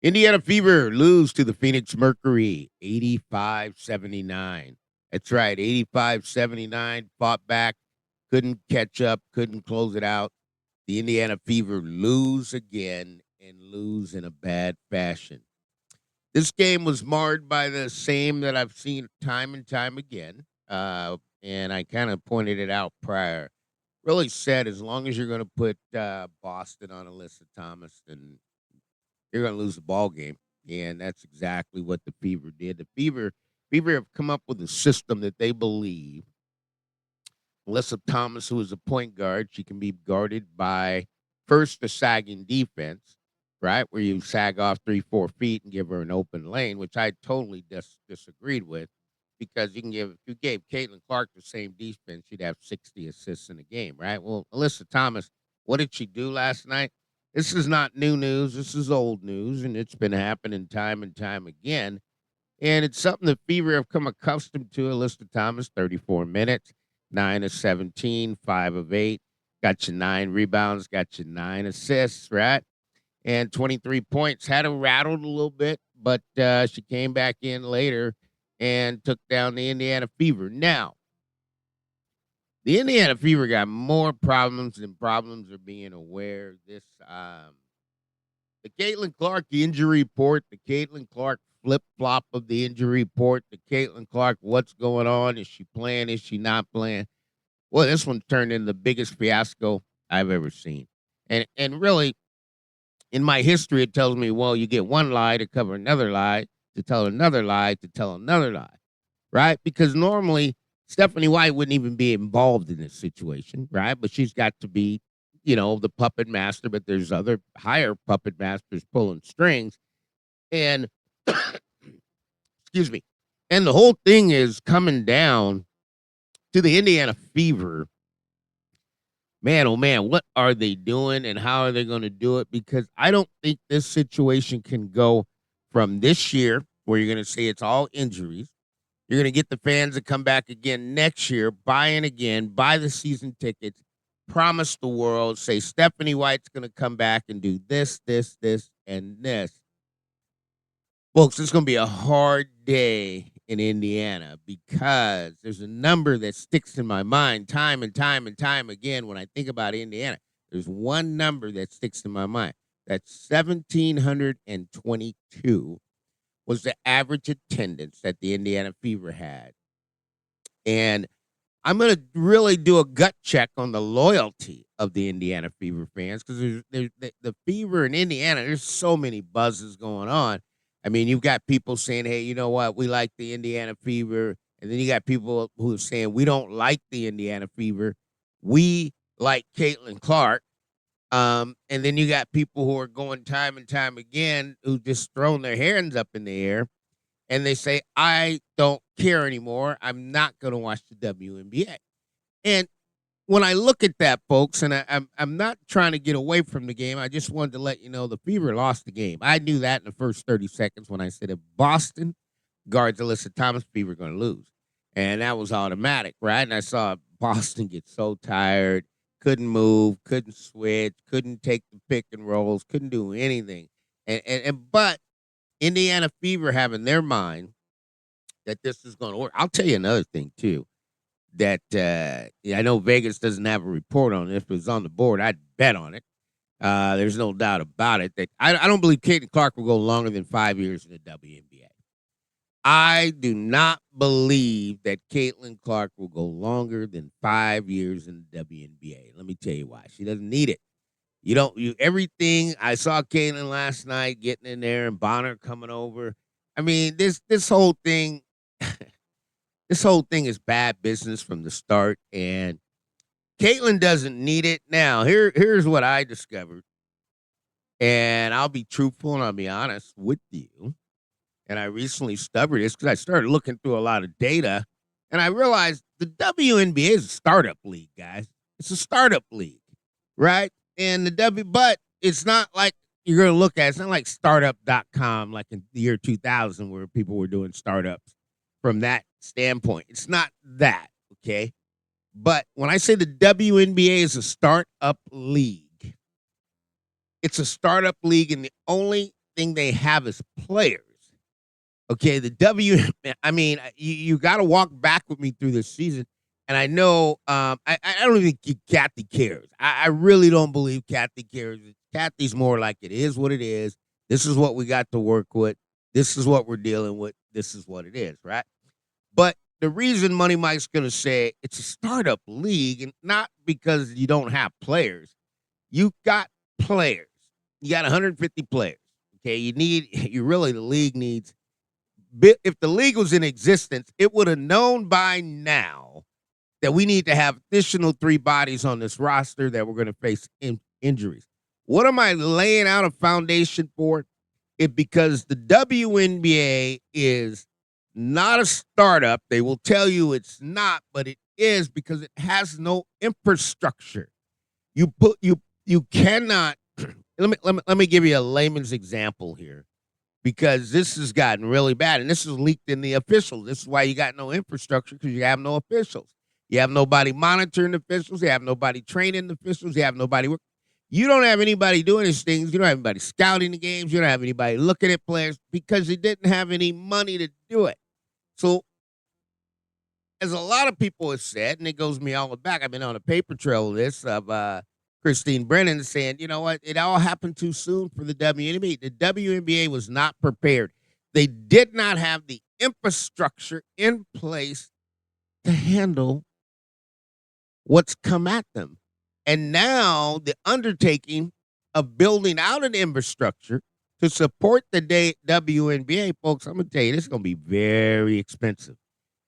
Indiana Fever lose to the Phoenix Mercury 85-79. That's right, 85-79. Fought back, couldn't catch up, couldn't close it out. The Indiana Fever lose again and lose in a bad fashion. This game was marred by the same that I've seen time and time again. And I kind of pointed it out prior. Really said as long as you're going to put Boston on Alyssa Thomas, then you're going to lose the ball game. And that's exactly what the Fever did. The Fever have come up with a system that they believe Alyssa Thomas, who is a point guard, she can be guarded by first the sagging defense, right? Where you sag off 3-4 feet and give her an open lane, which I totally disagreed with because if you gave Caitlin Clark the same defense, she'd have 60 assists in a game, right? Well, Alyssa Thomas, what did she do last night? This is not new news. This is old news, and it's been happening time and time again. And it's something the Fever have come accustomed to. Alyssa Thomas, 34 minutes, 9 of 17, 5 of 8. Got you 9 rebounds, got you 9 assists, right? And 23 points. Had her rattled a little bit, but she came back in later and took down the Indiana Fever. Now, the Indiana Fever got more problems than problems are being aware. The Caitlin Clark injury report, the Caitlin Clark flip flop of the injury report, the Caitlin Clark, what's going on? Is she playing? Is she not playing? Well, this one turned into the biggest fiasco I've ever seen. And really, in my history, it tells me, well, you get one lie to cover another lie, to tell another lie, to tell another lie, right? Because normally Stephanie White wouldn't even be involved in this situation, right? But she's got to be, the puppet master, but there's other higher puppet masters pulling strings. And excuse me. And the whole thing is coming down to the Indiana Fever. Man, oh man, what are they doing and how are they going to do it? Because I don't think this situation can go from this year, where you're going to say it's all injuries. You're going to get the fans to come back again next year, buy in again, buy the season tickets, promise the world, say Stephanie White's going to come back and do this, this, this, and this. Folks, it's going to be a hard day in Indiana because there's a number that sticks in my mind time and time and time again when I think about Indiana. There's one number that sticks in my mind. That's 1,722 was the average attendance that the Indiana Fever had. And I'm going to really do a gut check on the loyalty of the Indiana Fever fans because there's the Fever in Indiana, there's so many buzzes going on. I mean, you've got people saying, hey, you know what? We like the Indiana Fever. And then you got people who are saying, we don't like the Indiana Fever. We like Caitlin Clark. And then you got people who are going time and time again who just throwing their hands up in the air. And they say, I don't care anymore. I'm not going to watch the WNBA. And when I look at that, folks, and I'm not trying to get away from the game. I just wanted to let you know the Fever lost the game. I knew that in the first 30 seconds when I said if Boston guards Alyssa Thomas, Fever going to lose. And that was automatic, right? And I saw Boston get so tired, couldn't move, couldn't switch, couldn't take the pick and rolls, couldn't do anything. But Indiana Fever have in their mind that this is going to work. I'll tell you another thing, too, that I know Vegas doesn't have a report on it. If it was on the board, I'd bet on it. There's no doubt about it. That I don't believe Caitlin Clark will go longer than 5 years in the WNBA. I do not believe that Caitlin Clark will go longer than 5 years in the WNBA. Let me tell you why. She doesn't need it. Everything. I saw Caitlin last night getting in there and Bonner coming over. I mean, this whole thing, this whole thing is bad business from the start, and Caitlin doesn't need it. Now, here's what I discovered, and I'll be truthful and I'll be honest with you. And I recently discovered this because I started looking through a lot of data, and I realized the WNBA is a startup league, guys. It's a startup league, right? And but it's not like you're going to look at. It's not like startup.com like in the year 2000 where people were doing startups from that standpoint. It's not that, okay? But when I say the WNBA is a startup league, it's a startup league, and the only thing they have is players. Okay, I mean, you got to walk back with me through this season. And I know I don't even think Kathy cares. I really don't believe Kathy cares. Kathy's more like it is what it is. This is what we got to work with. This is what we're dealing with. This is what it is, right? But the reason Money Mike's going to say it's a startup league, and not because you don't have players. You got players. You got 150 players. Okay, the league needs. If the league was in existence, it would have known by now that we need to have additional 3 bodies on this roster that we're going to face injuries. What am I laying out a foundation for? Because the WNBA is not a startup. They will tell you it's not, but it is because it has no infrastructure. You cannot. Let me give you a layman's example here, because this has gotten really bad, and this is leaked in the officials. This is why you got no infrastructure, because you have no officials. You have nobody monitoring the officials. You have nobody training the officials. You have nobody. You don't have anybody doing these things. You don't have anybody scouting the games. You don't have anybody looking at players because they didn't have any money to do it. So, as a lot of people have said, and it goes me all the back, I've been on a paper trail of this, of Christine Brennan saying, you know what, it all happened too soon for the WNBA. The WNBA was not prepared. They did not have the infrastructure in place to handle what's come at them. And now the undertaking of building out an infrastructure to support the WNBA, folks, I'm going to tell you, this is going to be very expensive.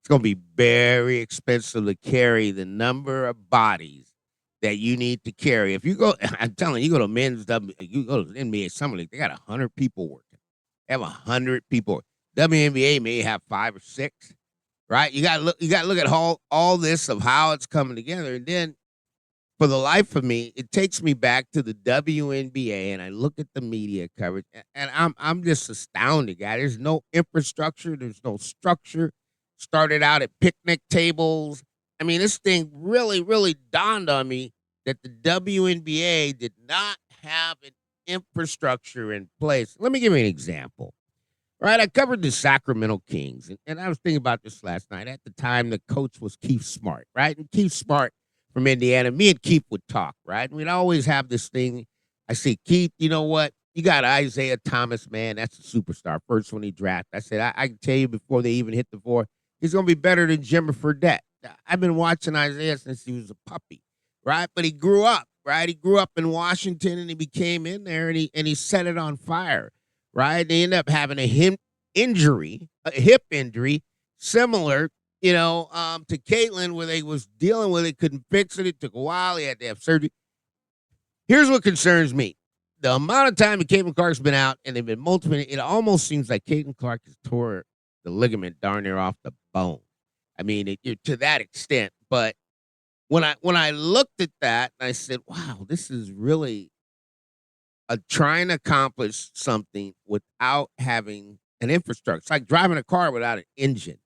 It's going to be very expensive to carry the number of bodies that you need to carry. If you go, I'm telling you, you go to you go to the NBA Summer League, they got 100 people working. They have 100 people. WNBA may have 5 or 6, right? You got to look at all this of how it's coming together. And then, for the life of me, it takes me back to the WNBA, and I look at the media coverage, and I'm just astounded, guy. There's no infrastructure. There's no structure. Started out at picnic tables. I mean, this thing really, really dawned on me that the WNBA did not have an infrastructure in place. Let me give you an example. Right, I covered the Sacramento Kings, and I was thinking about this last night. At the time, the coach was Keith Smart, right? And Keith Smart from Indiana, me and Keith would talk, right? And we'd always have this thing. I say, Keith, you know what? You got Isaiah Thomas, man. That's a superstar. First one he drafted. I said, I can tell you before they even hit the floor, he's going to be better than Jimmer Fredette. I've been watching Isaiah since he was a puppy, right? But he grew up, right? He grew up in Washington, and he became in there, and he set it on fire. Right, they end up having a hip injury, similar, to Caitlin, where they was dealing with it, couldn't fix it. It took a while. He had to have surgery. Here's what concerns me: the amount of time that Caitlin Clark's been out, and they've been multiple. It almost seems like Caitlin Clark has tore the ligament darn near off the bone. I mean, to that extent. But when I looked at that, I said, "Wow, this is really." Trying to accomplish something without having an infrastructure. It's like driving a car without an engine.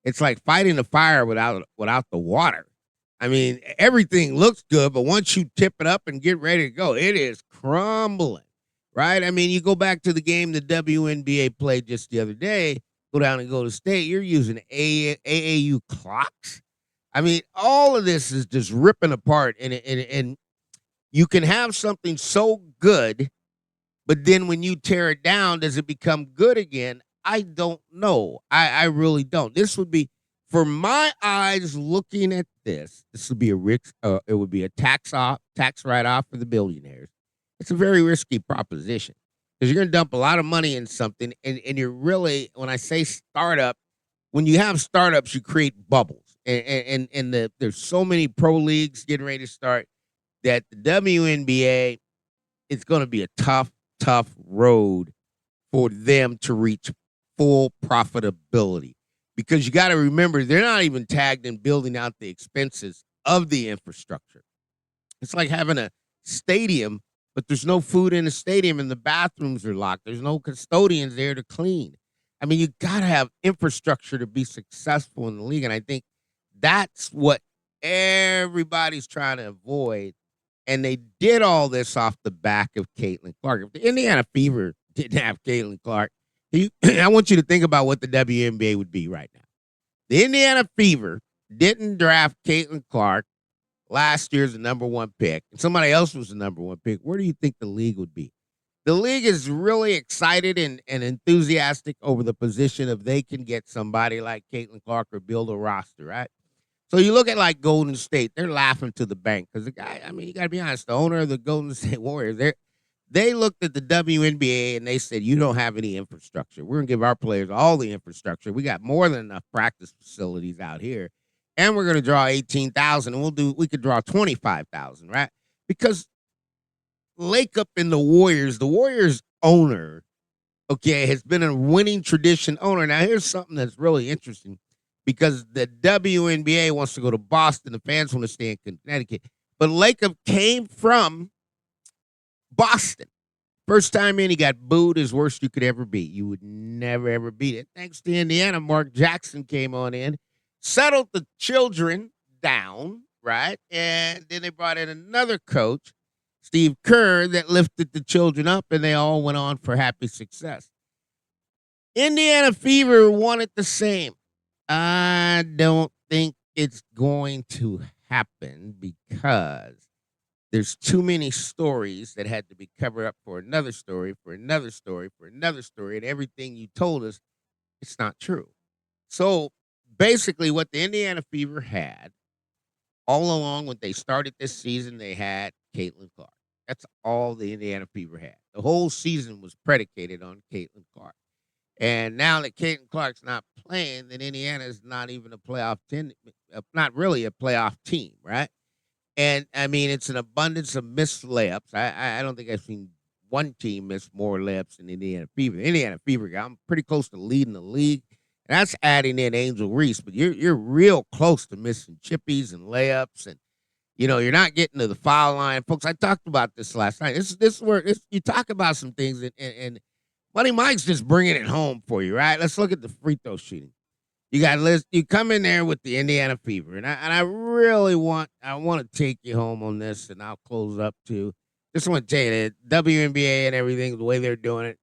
It's like fighting a fire without the water. I mean, everything looks good, but once you tip it up and get ready to go, it is crumbling, right? I mean, you go back to the game the WNBA played just the other day, go down and go to state, you're using AAU clocks. I mean, all of this is just ripping apart, and you can have something so good, but then when you tear it down, does it become good again? I don't know. I really don't. This would be, for my eyes looking at this would be it would be a tax write-off for the billionaires. It's a very risky proposition because you're going to dump a lot of money in something, and you're really, when I say startup, when you have startups, you create bubbles. And there's so many pro leagues getting ready to start that the WNBA, it's going to be a tough road for them to reach full profitability, because you got to remember, they're not even tagged in building out the expenses of the infrastructure. It's like having a stadium, but there's no food in the stadium and the bathrooms are locked. There's no custodians there to clean. I mean, you got to have infrastructure to be successful in the league. And I think that's what everybody's trying to avoid. And they did all this off the back of Caitlin Clark. If the Indiana Fever didn't have Caitlin Clark. I want you to think about what the WNBA would be right now. The Indiana Fever didn't draft Caitlin Clark last year's the number one pick, and somebody else was the number one pick. Where do you think the league would be? The league is really excited and enthusiastic over the position if they can get somebody like Caitlin Clark or build a roster, right? So you look at like Golden State, they're laughing to the bank because the guy, I mean, you got to be honest, the owner of the Golden State Warriors, they looked at the WNBA and they said, you don't have any infrastructure. We're going to give our players all the infrastructure. We got more than enough practice facilities out here. And we're going to draw 18,000 and we could draw 25,000, right? Because Lakeup and the Warriors owner, okay, has been a winning tradition owner. Now, here's something that's really interesting because the WNBA wants to go to Boston. The fans want to stay in Connecticut. But Lakeup came from Boston. First time in, he got booed as worst you could ever beat. You would never, ever beat it. Thanks to Indiana, Mark Jackson came on in, settled the children down, right? And then they brought in another coach, Steve Kerr, that lifted the children up, and they all went on for happy success. Indiana Fever wanted the same. I don't think it's going to happen because there's too many stories that had to be covered up for another story, for another story, for another story, and everything you told us, it's not true. So basically what the Indiana Fever had all along when they started this season, they had Caitlin Clark. That's all the Indiana Fever had. The whole season was predicated on Caitlin Clark. And now that Caitlin Clark's not playing, then Indiana is not even a playoff team, not really a playoff team, right? And I mean, it's an abundance of missed layups. I don't think I've seen one team miss more layups than Indiana Fever. Indiana Fever, I'm pretty close to leading the league. And that's adding in Angel Reese, but you're real close to missing chippies and layups, and you're not getting to the foul line, folks. I talked about this last night. This is where you talk about some things, and Money Mike's just bringing it home for you, right? Let's look at the free throw shooting. You come in there with the Indiana Fever, and I really want to take you home on this, and I'll close up too. Just want to tell you that WNBA and everything, the way they're doing it.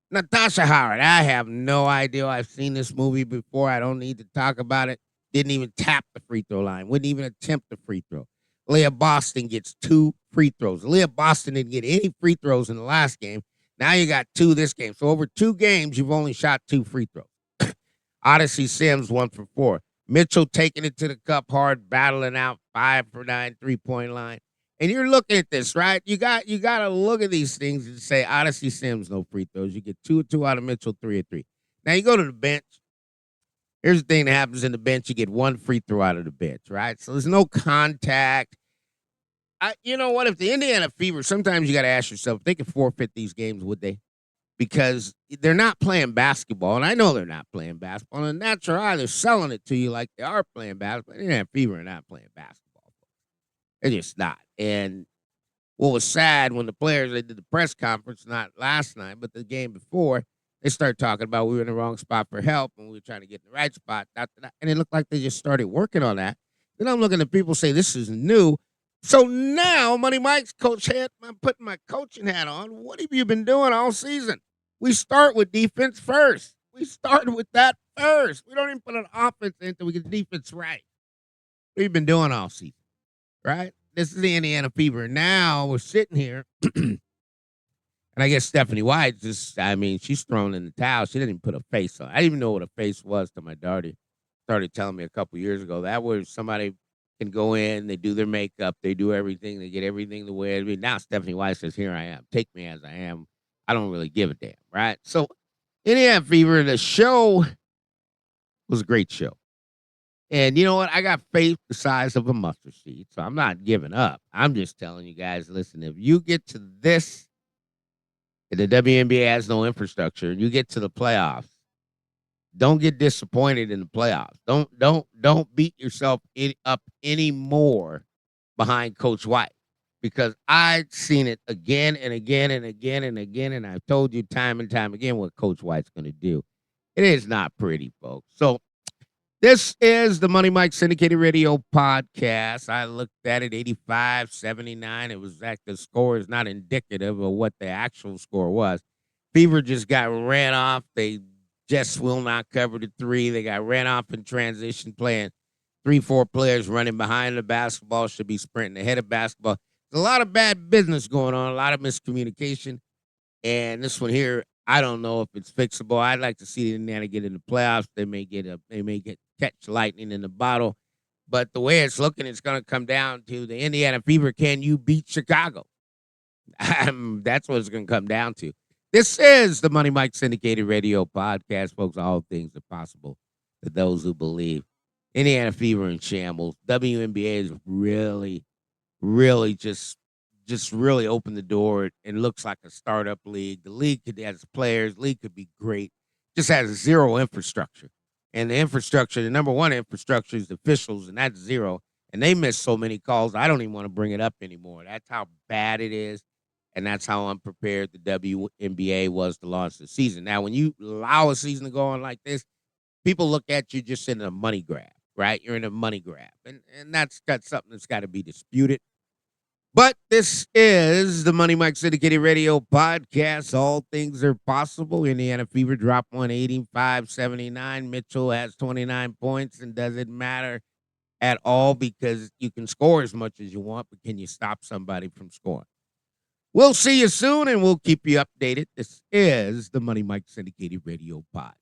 Natasha Howard, I have no idea. I've seen this movie before. I don't need to talk about it. Didn't even tap the free throw line. Wouldn't even attempt the free throw. Leah Boston gets 2 free throws. Leah Boston didn't get any free throws in the last game. Now you got 2 this game. So over 2 games, you've only shot 2 free throws. Odyssey Sims 1 for 4. Mitchell taking it to the cup hard, battling out 5 for 9 3-point line. And you're looking at this, right? You got to look at these things and say Odyssey Sims no free throws. You get 2 of 2 out of Mitchell, 3 of 3. Now you go to the bench. Here's the thing that happens in the bench: you get 1 free throw out of the bench, right? So there's no contact. You know what? If the Indiana Fever, sometimes you got to ask yourself, if they could forfeit these games, would they? Because they're not playing basketball, and I know they're not playing basketball. And the natural eye, they're selling it to you like they are playing basketball. Indiana Fever are not playing basketball. They're just not. And what was sad when the players, they did the press conference, not last night, but the game before, they started talking about we were in the wrong spot for help and we were trying to get in the right spot. And it looked like they just started working on that. Then I'm looking at people say this is new. So now, Money Mike's coach hat, I'm putting my coaching hat on. What have you been doing all season? We start with defense first. We start with that first. We don't even put an offense in until we get the defense right. What have you been doing all season? Right? This is the Indiana Fever. Now we're sitting here, and I guess Stephanie White she's thrown in the towel. She didn't even put a face on. I didn't even know what a face was till my daughter started telling me a couple years ago. That was somebody can go in, they do their makeup, they do everything, they get everything the way it is. Now Stephanie White says, here I am. Take me as I am. I don't really give a damn, right? So Indiana Fever, the show was a great show. And you know what? I got faith the size of a mustard seed, so I'm not giving up. I'm just telling you guys, listen, if you get to this, and the WNBA has no infrastructure, and you get to the playoffs, don't get disappointed in the playoffs. Don't beat yourself up anymore behind Coach White, because I've seen it again and again and again and again, and I've told you time and time again what Coach White's going to do. It is not pretty, folks. So this is the Money Mike Syndicated Radio Podcast. I looked at it, 85-79. It was the score is not indicative of what the actual score was. Fever just got ran off. They just will not cover the three. They got ran off in transition, playing 3-4 players running behind the basketball, should be sprinting ahead of basketball. There's a lot of bad business going on, a lot of miscommunication. And this one here, I don't know if it's fixable. I'd like to see Indiana get in the playoffs. They may get catch lightning in the bottle. But the way it's looking, it's going to come down to the Indiana Fever. Can you beat Chicago? That's what it's going to come down to. This is the Money Mike Syndicated Radio Podcast, folks. All things are possible to those who believe. Indiana Fever in shambles. WNBA is really just really opened the door. It looks like a startup league. The league has players. League could be great. Just has zero infrastructure. And the infrastructure, the number one infrastructure is the officials, and that's zero. And they miss so many calls, I don't even want to bring it up anymore. That's how bad it is. And that's how unprepared the WNBA was to launch the season. Now, when you allow a season to go on like this, people look at you just in a money grab, right? You're in a money grab. And that's something that's got to be disputed. But this is the Money Mike Syndicated Radio Podcast. All things are possible. Indiana Fever dropped 185-79. Mitchell has 29 points and doesn't matter at all because you can score as much as you want, but can you stop somebody from scoring? We'll see you soon, and we'll keep you updated. This is the Money Mike Syndicated Radio Pod.